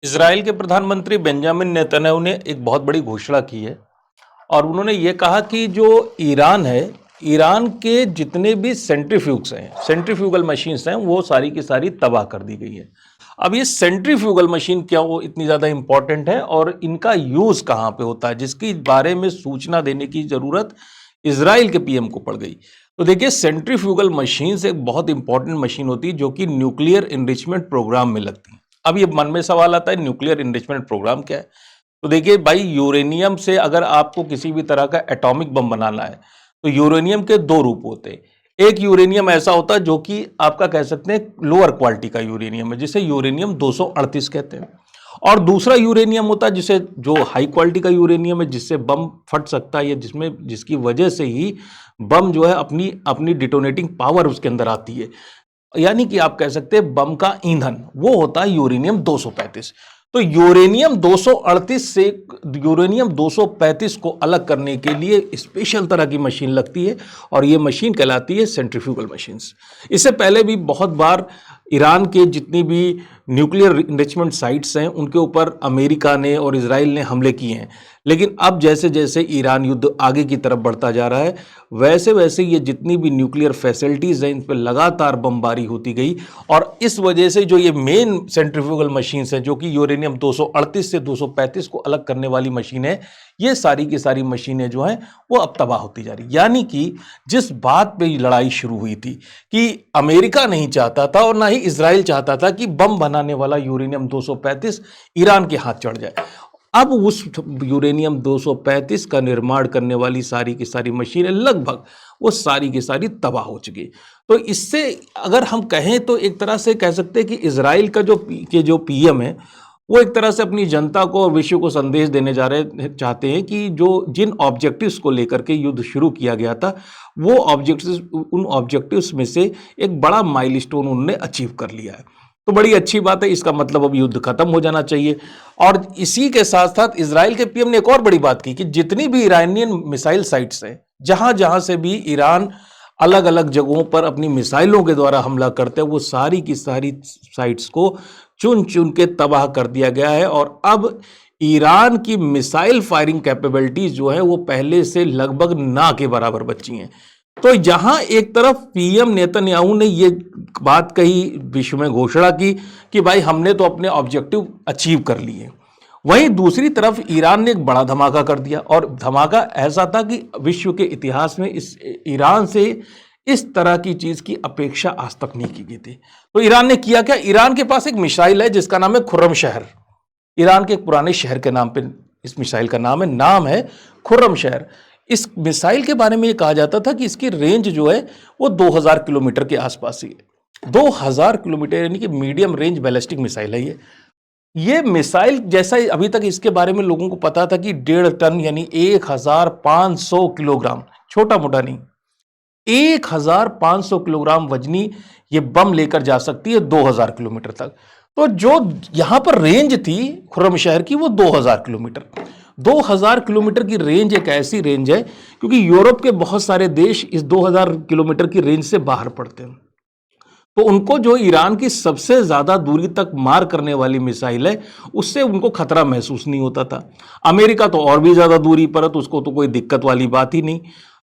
Israel के प्रधानमंत्री Benjamin Netanyahu ने एक बहुत बड़ी घोषणा की है और उन्होंने ये कहा कि जो ईरान है, ईरान के जितने भी सेंट्रीफ्यूग्स हैं, सेंट्रीफ्यूगल मशीन्स हैं, वो सारी की सारी तबाह कर दी गई है। अब ये सेंट्रीफ्यूगल मशीन क्या वो इतनी ज़्यादा इंपॉर्टेंट है और इनका यूज़ कहाँ पे होता है, जिसकी बारे में सूचना देने की ज़रूरत इजराइल के पीएम को पड़ गई। तो देखिए, सेंट्रीफ्यूगल मशीन्स एक बहुत इंपॉर्टेंट मशीन होती है जो कि न्यूक्लियर इनरिचमेंट प्रोग्राम में लगती है। अब ये मन में सवाल आता है, न्यूक्लियर इनरिचमेंट प्रोग्राम क्या है? तो देखिए भाई, यूरेनियम से अगर आपको किसी भी तरह का एटॉमिक बम बनाना है तो यूरेनियम के दो रूप होते हैं। एक यूरेनियम ऐसा होता है जो कि आपका कह सकते हैं लोअर क्वालिटी का यूरेनियम है, जिसे यूरेनियम 238 कहते हैं। और दूसरा यूरेनियम होता है जिसे जो हाई क्वालिटी का यूरेनियम है, जिससे बम फट सकता है या जिसकी वजह से ही बम जो है अपनी अपनी डिटोनेटिंग पावर उसके अंदर आती है, यानी कि आप कह सकते हैं बम का ईंधन, वो होता है यूरेनियम 235। तो यूरेनियम 238 से यूरेनियम 235 को अलग करने के लिए स्पेशल तरह की मशीन लगती है और ये मशीन कहलाती है सेंट्रीफ्यूगल मशीन्स। इससे पहले भी बहुत बार ईरान के जितनी भी न्यूक्लियर इनरिचमेंट साइट्स हैं उनके ऊपर अमेरिका ने और इजराइल ने हमले किए हैं, लेकिन अब जैसे जैसे ईरान युद्ध आगे की तरफ बढ़ता जा रहा है वैसे वैसे ये जितनी भी न्यूक्लियर फैसिलिटीज़ हैं इन पर लगातार बमबारी होती गई और इस वजह से जो ये मेन सेंट्रीफ्यूगल मशीन्स हैं जो कि यूरेनियम 238 से 235 को अलग करने वाली मशीन है, ये सारी की सारी मशीनें जो हैं वो अब तबाह होती जा रही। यानी कि जिस बात पे ये लड़ाई शुरू हुई थी कि अमेरिका नहीं चाहता था और ना ही इजराइल चाहता था कि बम बनाने वाला यूरेनियम 235 ईरान के हाथ चढ़ जाए, अब उस यूरेनियम 235 का निर्माण करने वाली सारी की सारी मशीनें लगभग वो सारी की सारी तबाह हो चुकी। तो इससे अगर हम कहें तो एक तरह से कह सकते हैं कि इजराइल का जो पीएम है वो एक तरह से अपनी जनता को और विश्व को संदेश देने चाहते हैं कि जो जिन ऑब्जेक्टिव्स को लेकर के युद्ध शुरू किया गया था वो ऑब्जेक्टिव्स, उन ऑब्जेक्टिव्स में से एक बड़ा माइलस्टोन उन्होंने अचीव कर लिया है। तो बड़ी अच्छी बात है, इसका मतलब अब युद्ध खत्म हो जाना चाहिए। और इसी के साथ साथ इजराइल के पीएम ने एक और बड़ी बात की कि जितनी भी ईरानियन मिसाइल साइट्स हैं, जहां जहां से भी ईरान अलग अलग जगहों पर अपनी मिसाइलों के द्वारा हमला करते हैं, वो सारी की सारी साइट्स को चुन चुन के तबाह कर दिया गया है। और अब ईरान की मिसाइल फायरिंग कैपेबिलिटीज जो है वो पहले से लगभग ना के बराबर बची हैं। तो जहां एक तरफ पीएम नेतन्याहू ने ये बात कही, विश्व में घोषणा की कि भाई हमने तो अपने ऑब्जेक्टिव अचीव कर लिए, वहीं दूसरी तरफ ईरान ने एक बड़ा धमाका कर दिया। और धमाका ऐसा था कि विश्व के इतिहास में इस ईरान से इस तरह की चीज की अपेक्षा आज तक नहीं की गई थी। तो ईरान ने किया क्या? ईरान के पास एक मिसाइल है जिसका नाम है खुर्रम शहर। ईरान के एक पुराने शहर के नाम पे इस मिसाइल का नाम है खुर्रम शहर। इस मिसाइल के बारे में ये कहा जाता था कि इसकी रेंज जो है वो 2000 किलोमीटर के आसपास ही है। 2000 किलोमीटर यानी कि मीडियम रेंज बैलिस्टिक मिसाइल है ये मिसाइल। जैसा अभी तक इसके बारे में लोगों को पता था कि 1.5 टन यानी 1500 किलोग्राम, छोटा मोटा नहीं, 1500 किलोग्राम वजनी ये बम लेकर जा सकती है 2000 किलोमीटर तक। तो जो यहां पर रेंज थी खुर्रम शहर की वो 2000 किलोमीटर। 2000 किलोमीटर की रेंज एक ऐसी रेंज है क्योंकि यूरोप के बहुत सारे देश इस 2000 किलोमीटर की रेंज से बाहर पड़ते हैं। तो उनको जो ईरान की सबसे ज्यादा दूरी तक मार करने वाली मिसाइल है उससे उनको खतरा महसूस नहीं होता था। अमेरिका तो और भी ज्यादा दूरी पर है तो उसको तो कोई दिक्कत वाली बात ही नहीं।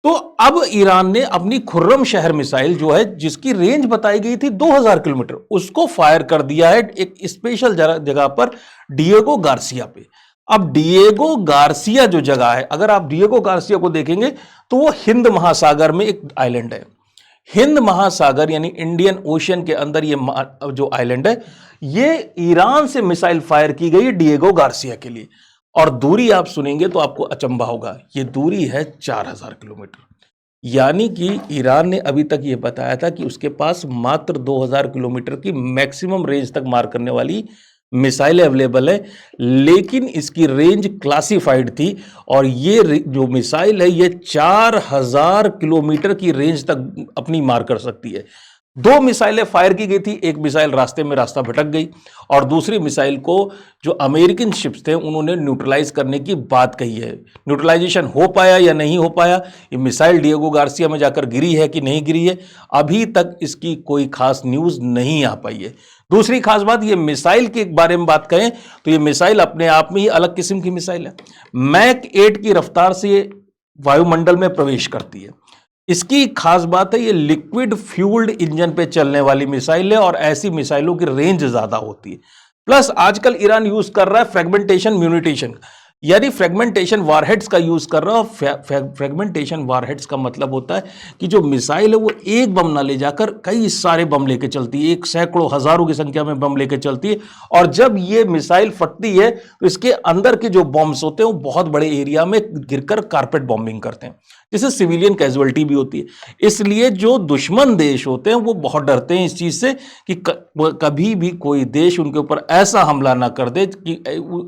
तो अब ईरान ने अपनी खुर्रम शहर मिसाइल जो है जिसकी रेंज बताई गई थी 2000 किलोमीटर, उसको फायर कर दिया है एक स्पेशल जगह पर, डिएगो गार्सिया पे। अब डिएगो गार्सिया जो जगह है, अगर आप डिएगो गार्सिया को देखेंगे तो वो हिंद महासागर में एक आइलैंड है। हिंद महासागर यानी इंडियन ओशन के अंदर ये जो आइलैंड है ये ईरान से मिसाइल फायर की गई डिएगो गार्सिया के लिए। और दूरी आप सुनेंगे तो आपको अचंभा होगा, ये दूरी है 4000 किलोमीटर। यानी कि ईरान ने अभी तक ये बताया था कि उसके पास मात्र 2000 किलोमीटर की मैक्सिमम रेंज तक मार करने वाली मिसाइल अवेलेबल है, लेकिन इसकी रेंज क्लासिफाइड थी और ये जो मिसाइल है ये 4000 किलोमीटर की रेंज तक अपनी मार कर सकती है। 2 मिसाइलें फायर की गई थी, एक मिसाइल रास्ते में रास्ता भटक गई और दूसरी मिसाइल को जो अमेरिकन शिप्स थे उन्होंने न्यूट्रलाइज करने की बात कही है। न्यूट्रलाइजेशन हो पाया या नहीं हो पाया, ये मिसाइल डिएगो गार्सिया में जाकर गिरी है कि नहीं गिरी है, अभी तक इसकी कोई खास न्यूज़ नहीं आ पाई है। दूसरी खास बात, ये मिसाइल के बारे में बात करें तो ये मिसाइल अपने आप में ही अलग किस्म की मिसाइल है। मैक 8 की रफ्तार से ये वायुमंडल में प्रवेश करती है। इसकी खास बात है, ये लिक्विड फ्यूल्ड इंजन पे चलने वाली मिसाइल है और ऐसी मिसाइलों की रेंज ज्यादा होती है। प्लस आजकल ईरान यूज कर रहा है फ्रेगमेंटेशन म्यूनिटेशन, यानी फ्रेगमेंटेशन वारहेड्स का यूज कर रहा है। फ्रेगमेंटेशन वारहेड्स का मतलब होता है कि जो मिसाइल है वो एक बम ना ले जाकर कई सारे बम लेके चलती है, एक सैकड़ों हजारों की संख्या में बम लेके चलती है और जब ये मिसाइल फटती है तो इसके अंदर के जो बॉम्ब्स होते हैं वो बहुत बड़े एरिया में गिरकर कारपेट बॉम्बिंग करते हैं, जिससे सिविलियन कैजुअलिटी भी होती है। इसलिए जो दुश्मन देश होते हैं वो बहुत डरते हैं इस चीज से कि कभी भी कोई देश उनके ऊपर ऐसा हमला ना कर दे कि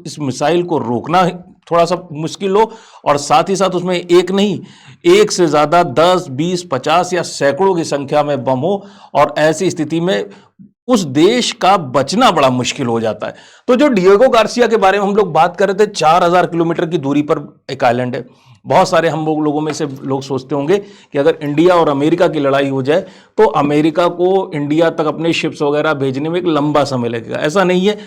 इस मिसाइल को रोकना थोड़ा सा मुश्किल हो और साथ ही साथ उसमें एक नहीं, एक से ज्यादा 10, 20, 50 या सैकड़ों की संख्या में बम हो और ऐसी स्थिति में उस देश का बचना बड़ा मुश्किल हो जाता है। तो जो डिएगो गार्सिया के बारे में हम लोग बात कर रहे थे, 4000 किलोमीटर की दूरी पर एक आइलैंड है। बहुत सारे हम लोगों में से लोग सोचते होंगे कि अगर इंडिया और अमेरिका की लड़ाई हो जाए तो अमेरिका को इंडिया तक अपने शिप्स वगैरह भेजने में एक लंबा समय लगेगा। ऐसा नहीं है,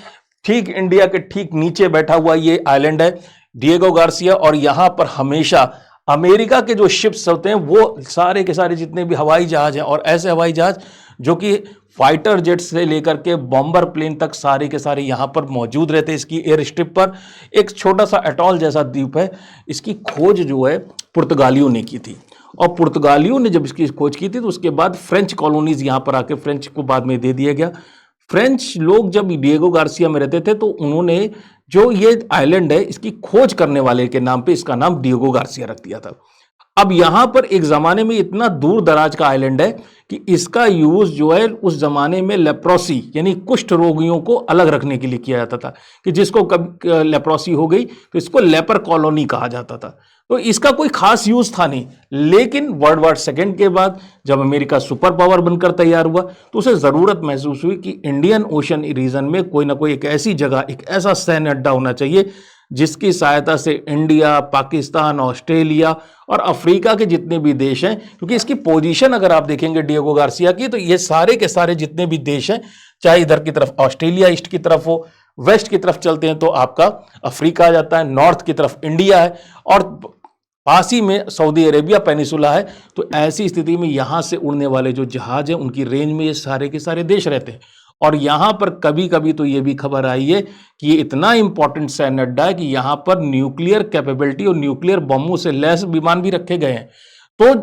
ठीक इंडिया के ठीक नीचे बैठा हुआ ये आइलैंड है डिएगो गार्सिया और यहां पर हमेशा अमेरिका के जो शिप्स होते हैं वो सारे के सारे जितने भी हवाई जहाज हैं और ऐसे हवाई जहाज जो कि फाइटर जेट से लेकर के बॉम्बर प्लेन तक सारे के सारे यहां पर मौजूद रहते हैं। इसकी एयर स्ट्रिप पर एक छोटा सा अटॉल जैसा द्वीप है, इसकी खोज जो है पुर्तगालियों ने की थी और पुर्तगालियों ने जब इसकी खोज की थी तो उसके बाद फ्रेंच कॉलोनीज यहां पर आके फ्रेंच को बाद में दे दिया गया। फ्रेंच लोग जब डिएगो गार्सिया में रहते थे तो उन्होंने जो ये आइलैंड है इसकी खोज करने वाले के नाम पे इसका नाम डिएगो गार्सिया रख दिया था। अब यहां पर एक जमाने में इतना दूर दराज का आइलैंड है कि इसका यूज जो है उस जमाने में लेप्रोसी यानी कुष्ठ रोगियों को अलग रखने के लिए किया जाता था कि जिसको कभी लेप्रोसी हो गई तो इसको लेपर कॉलोनी कहा जाता था। तो इसका कोई खास यूज था नहीं, लेकिन वर्ल्ड वॉर सेकेंड के बाद जब अमेरिका सुपर पावर बनकर तैयार हुआ तो उसे जरूरत महसूस हुई कि इंडियन ओशन रीजन में कोई ना कोई एक ऐसी जगह, एक ऐसा सैन्य अड्डा होना चाहिए जिसकी सहायता से इंडिया, पाकिस्तान, ऑस्ट्रेलिया और अफ्रीका के जितने भी देश हैं, क्योंकि इसकी पोजीशन अगर आप देखेंगे डिएगो गार्सिया की तो ये सारे के सारे जितने भी देश हैं, चाहे इधर की तरफ ऑस्ट्रेलिया ईस्ट की तरफ हो, वेस्ट की तरफ चलते हैं तो आपका अफ्रीका आ जाता है, नॉर्थ की तरफ इंडिया है और पास ही में सऊदी अरेबिया पेनिसुला है। तो ऐसी स्थिति में यहां से उड़ने वाले जो जहाज हैं उनकी रेंज में ये सारे के सारे देश रहते हैं और यहां पर कभी कभी तो ये भी खबर आई है कि ये इतना इंपॉर्टेंट सैन्य अड्डा है कि यहां पर न्यूक्लियर कैपेबिलिटी और न्यूक्लियर बमों से लैस विमान भी रखे गए हैं। तो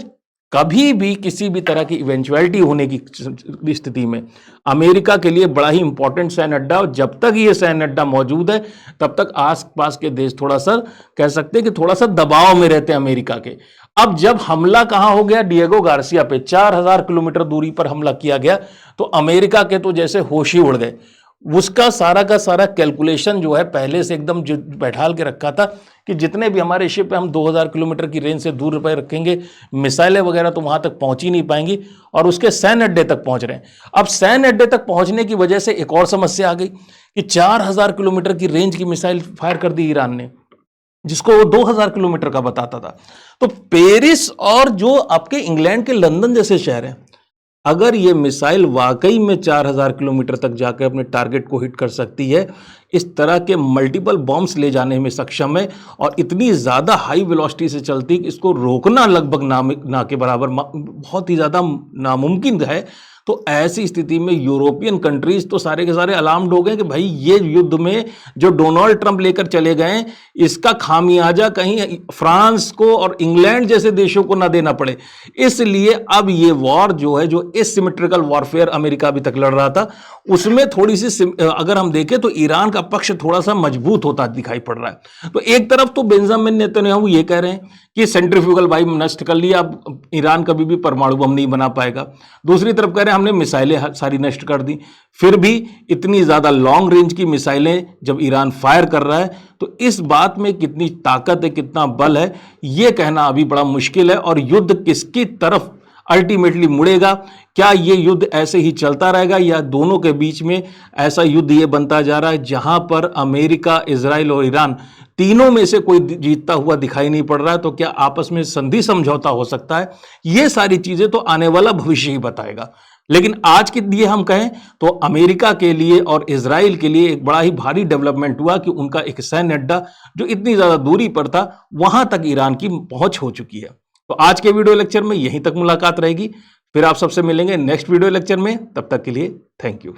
कभी भी किसी भी तरह की इवेंचुअलिटी होने की स्थिति में अमेरिका के लिए बड़ा ही इंपॉर्टेंट सैन्य अड्डा, और जब तक ये सैन्य अड्डा मौजूद है तब तक आसपास के देश थोड़ा सा कह सकते हैं कि थोड़ा सा दबाव में रहते हैं अमेरिका के। अब जब हमला कहां हो गया, डिएगो गार्सिया पे 4000 किलोमीटर दूरी पर हमला किया गया तो अमेरिका के तो जैसे होश ही उड़ गए। उसका सारा का सारा कैलकुलेशन जो है पहले से एकदम बैठाल के रखा था कि जितने भी हमारे शिप है हम 2000 किलोमीटर की रेंज से दूर पे रखेंगे, मिसाइलें वगैरह तो वहां तक पहुंच ही नहीं पाएंगी और उसके सैन्य अड्डे तक पहुंच रहे हैं। अब सैन्य अड्डे तक पहुंचने की वजह से एक और समस्या आ गई कि 4000 किलोमीटर की रेंज की मिसाइल फायर कर दी ईरान ने, जिसको वो 2000 किलोमीटर का बताता था। तो पेरिस और जो आपके इंग्लैंड के लंदन जैसे शहर हैं, अगर ये मिसाइल वाकई में 4000 किलोमीटर तक जाकर अपने टारगेट को हिट कर सकती है, इस तरह के मल्टीपल बॉम्ब्स ले जाने में सक्षम है और इतनी ज़्यादा हाई वेलोसिटी से चलती है कि इसको रोकना लगभग ना के बराबर बहुत ही ज़्यादा नामुमकिन है। तो ऐसी स्थिति में यूरोपियन कंट्रीज तो सारे के सारे अलार्म्ड हो गए कि भाई ये युद्ध में जो डोनाल्ड ट्रंप लेकर चले गए इसका खामियाजा कहीं फ्रांस को और इंग्लैंड जैसे देशों को ना देना पड़े। इसलिए अब ये वॉर जो है, जो एसिमेट्रिकल वॉरफेयर अमेरिका अभी तक लड़ रहा था, उसमें थोड़ी सी अगर हम देखें तो ईरान का पक्ष थोड़ा सा मजबूत होता दिखाई पड़ रहा है। तो एक तरफ तो बेंजामिन नेतन्याहू ये कह रहे हैं कि सेंट्रीफ्यूगल बम नष्ट कर लिया, अब ईरान कभी भी परमाणु बम नहीं बना पाएगा। दूसरी तरफ कह रहे हैं हमने मिसाइलें सारी नष्ट कर दी। फिर भी इतनी ज्यादा लॉन्ग रेंज की मिसाइलें जब ईरान फायर कर रहा है तो इस बात में कितनी ताकत है, कितना बल है, यह कहना अभी बड़ा मुश्किल है। और युद्ध किसकी तरफ अल्टीमेटली मुड़ेगा? क्या ये युद्ध ऐसे ही चलता रहेगा या दोनों के बीच में ऐसा युद्ध ये बनता जा रहा है जहां पर अमेरिका, इजराइल और ईरान तीनों में से कोई जीतता हुआ दिखाई नहीं पड़ रहा है? तो क्या आपस में संधि समझौता हो सकता है? ये सारी चीजें तो आने वाला भविष्य ही बताएगा। लेकिन आज के लिए हम कहें तो अमेरिका के लिए और इजराइल के लिए एक बड़ा ही भारी डेवलपमेंट हुआ कि उनका एक सैन्य अड्डा जो इतनी ज्यादा दूरी पर था, वहां तक ईरान की पहुंच हो चुकी है। तो आज के वीडियो लेक्चर में यहीं तक मुलाकात रहेगी। फिर आप सबसे मिलेंगे नेक्स्ट वीडियो लेक्चर में। तब तक के लिए थैंक यू।